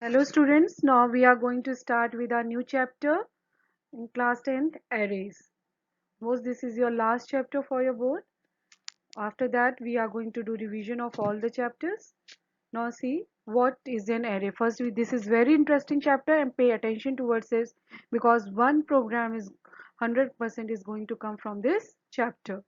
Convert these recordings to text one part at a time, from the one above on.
Hello students, now we are going to start with our new chapter in class 10th arrays. Suppose this is your last chapter for your board. After that we are going to do revision of all the chapters. Now see what is an array. First this is very interesting chapter and pay attention towards this because one program is 100% is going to come from this chapter.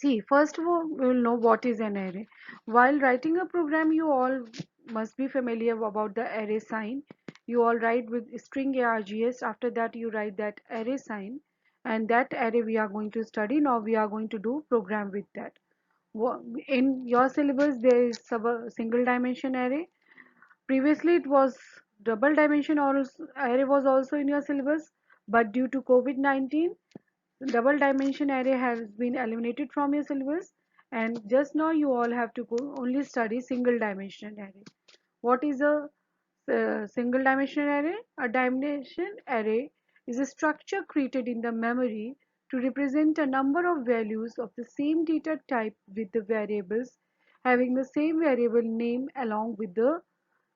See, first of all, we will know what is an array. While writing a program, you all must be familiar about the array sign. You all write with string args. After that, you write that array sign, and that array we are going to study. Now we are going to do program with that. In your syllabus, there is a single dimension array. Previously, it was double dimension or array was also in your syllabus, but due to COVID-19, double dimension array has been eliminated from your syllabus, and just now you all have to go only study single dimension array. What is a single dimension array? A dimension array is a structure created in the memory to represent a number of values of the same data type with the variables having the same variable name along with the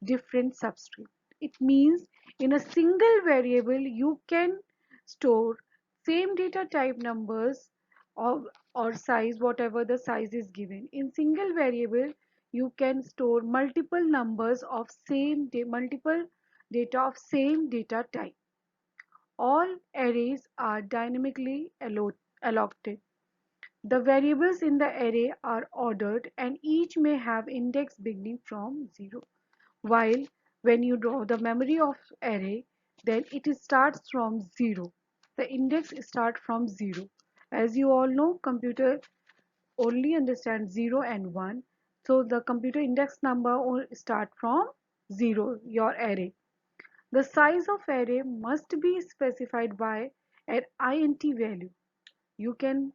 different subscript. It means in a single variable you can store same data type numbers or size, whatever the size is given. In single variable you can store multiple numbers of multiple data of same data type. All arrays are dynamically allotted. The variables in the array are ordered and each may have index beginning from 0. While when you draw the memory of array, then it starts from 0. The index start from 0. As you all know, computer only understands 0 and 1. So the computer index number will start from 0, your array. The size of array must be specified by an int value. You can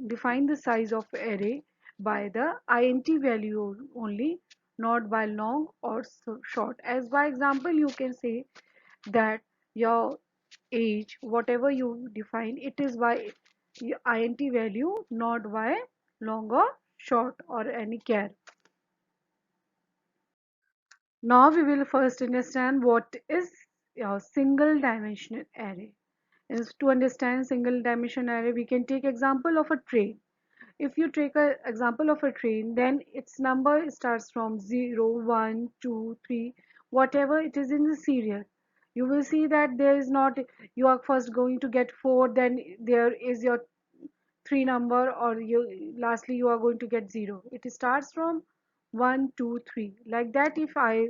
define the size of array by the int value only, not by long or short. As by example, you can say that your age, whatever you define, it is by int value, not by long or short or any char. Now we will first understand what is a single dimensional array. Is to understand single dimensional array, we can take example of a train. If you take an example of a train, then its number starts from 0, 1, 2, 3, whatever it is in the serial. You will see that there is not, you are first going to get 4, then there is your 3 number, or you lastly you are going to get 0. It starts from 1, 2, 3. Like that, if I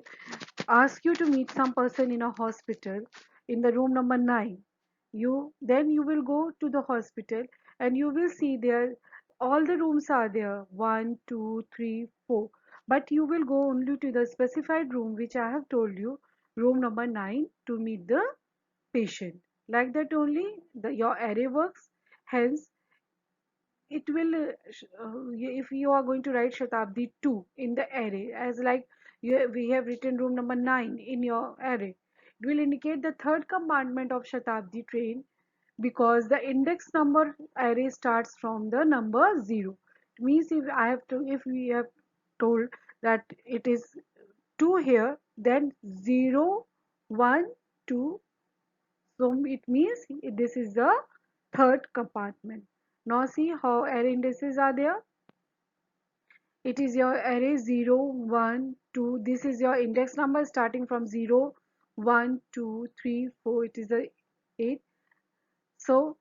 ask you to meet some person in a hospital in the room number 9, you will go to the hospital and you will see there all the rooms are there, 1, 2, 3, 4, but you will go only to the specified room which I have told you, room number 9, to meet the patient. Like that only your array works. Hence it will if you are going to write Shatabdi 2 in the array, as like we have written room number 9 in your array, it will indicate the third compartment of Shatabdi train because the index number array starts from the number 0. It means if we have told that it is 2 here, then 0, 1, 2, so it means this is the third compartment. Now see how array indices are there. It is your array 0, 1, 2. This is your index number starting from 0, 1, 2, 3, 4. It is the 8. So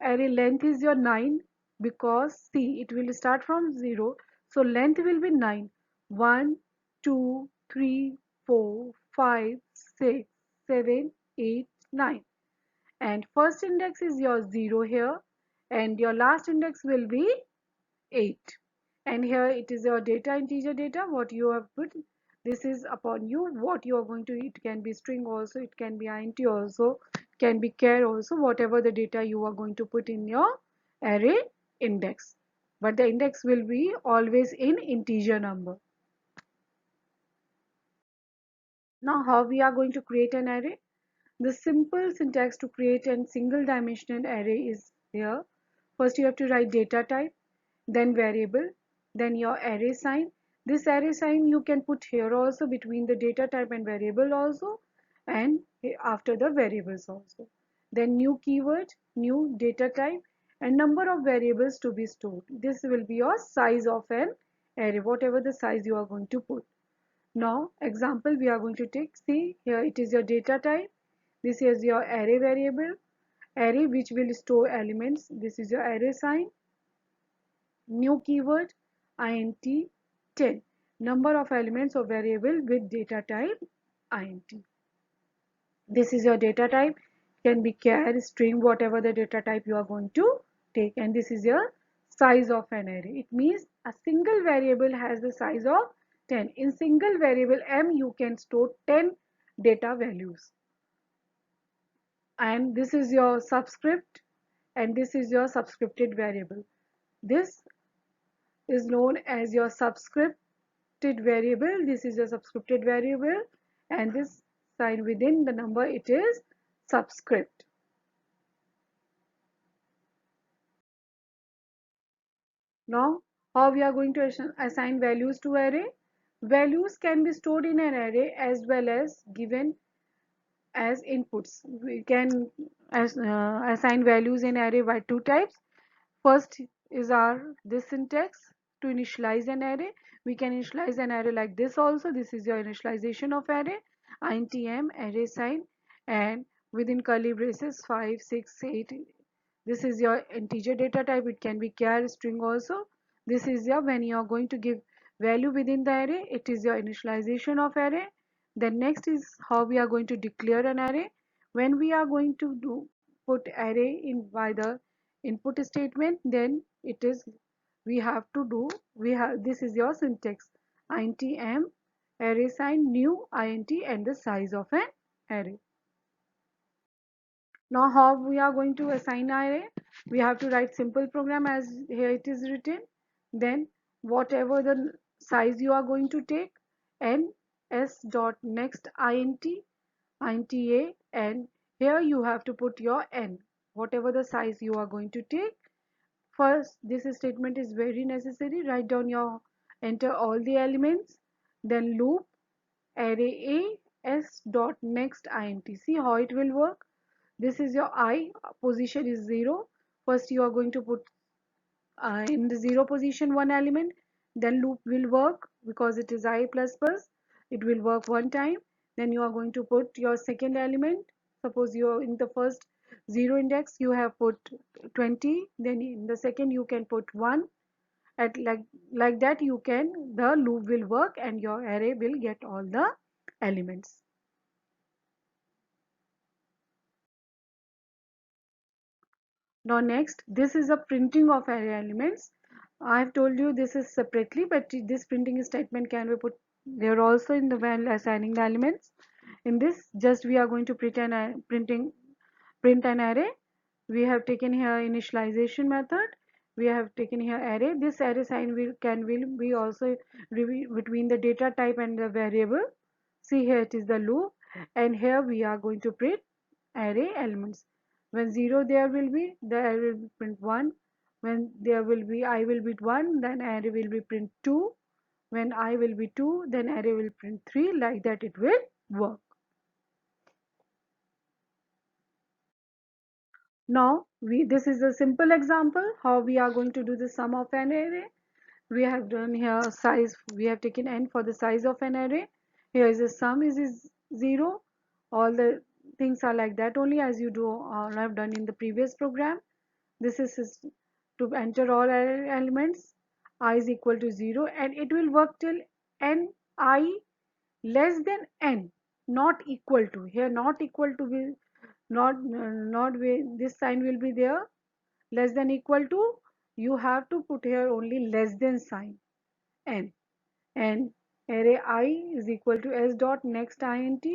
array length is your 9 because see it will start from 0. So length will be 9. 1, 2, 3, 4, 5, 6, 7, 8, 9. And first index is your 0 here and your last index will be 8. And here it is your data, integer data, what you have put. This is upon you what you are going to, it can be string also, it can be int also, it can be char also, whatever the data you are going to put in your array index, but the index will be always in integer number. Now how we are going to create an array? The simple syntax to create a single dimensional array is here. First you have to write data type, then variable, then your array sign, This array sign you can put here also between the data type and variable also, and after the variables also. Then new keyword, new data type, and number of variables to be stored. This will be your size of an array, whatever the size you are going to put. Now example we are going to take, see here it is your data type, this is your array variable, array which will store elements, this is your array sign, new keyword int 10, number of elements of variable with data type int. This is your data type, can be char, string, whatever the data type you are going to take, and this is your size of an array. It means a single variable has the size of 10. In single variable m you can store 10 data values. And this is your subscript, and this is your subscripted variable. This is known as your subscripted variable. This is your subscripted variable, and this sign within the number, it is subscript. Now how we are going to assign values to array? Values can be stored in an array as well as given as inputs. We can assign values in array by two types. First is our this syntax to initialize an array. We can initialize an array like this also. This is your initialization of array. intm array sign, and within curly braces 5, 6, 8. This is your integer data type. It can be char, string also. This is your when you are going to give value within the array. It is your initialization of array. Then next is how we are going to declare an array. When we are going to put array in by the input statement, then it is we have to do we have this is your syntax intm array sign new int and the size of an array. Now how we are going to assign array? We have to write simple program as here it is written. Then whatever the size you are going to take, n s dot next int a, and here you have to put your n, whatever the size you are going to take. First, this statement is very necessary. Write down your enter all the elements. Then loop array a s dot next int. See how it will work. This is your I, position is 0. First you are going to put in the 0 position one element, then loop will work because it is I plus plus. It will work one time. Then you are going to put your second element. Suppose you are in the first 0 index you have put 20, then in the second you can put 1. At like that you can, the loop will work and your array will get all the elements. Now next, this is a printing of array elements. I have told you this is separately, but this printing statement can be put there also in the while assigning the elements. In this, just we are going to print an array. We have taken here initialization method. We have taken here array. This array sign will be also between the data type and the variable. See here it is the loop, and here we are going to print array elements. When 0 there will be, the array will print 1. When there will be I will be 1, then array will be print 2. When I will be 2, then array will print 3. Like that it will work. Now this is a simple example how we are going to do the sum of an array. We have done here size, we have taken n for the size of an array. Here is the sum is 0. All the things are like that only as you do have done in the previous program. This is to enter all array elements. I is equal to 0, and it will work till n I less than n, not equal to. Here not equal to will not this sign will be there. Less than equal to, you have to put here only less than sign n, and array I is equal to s dot next int.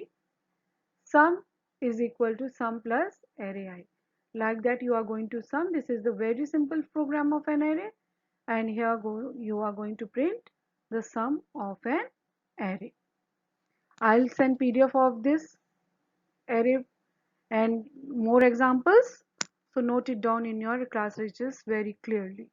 Sum is equal to sum plus array I. Like that you are going to sum. This is the very simple program of an array, and here you are going to print the sum of an array. I'll send PDF of this array and more examples, so note it down in your class registers very clearly.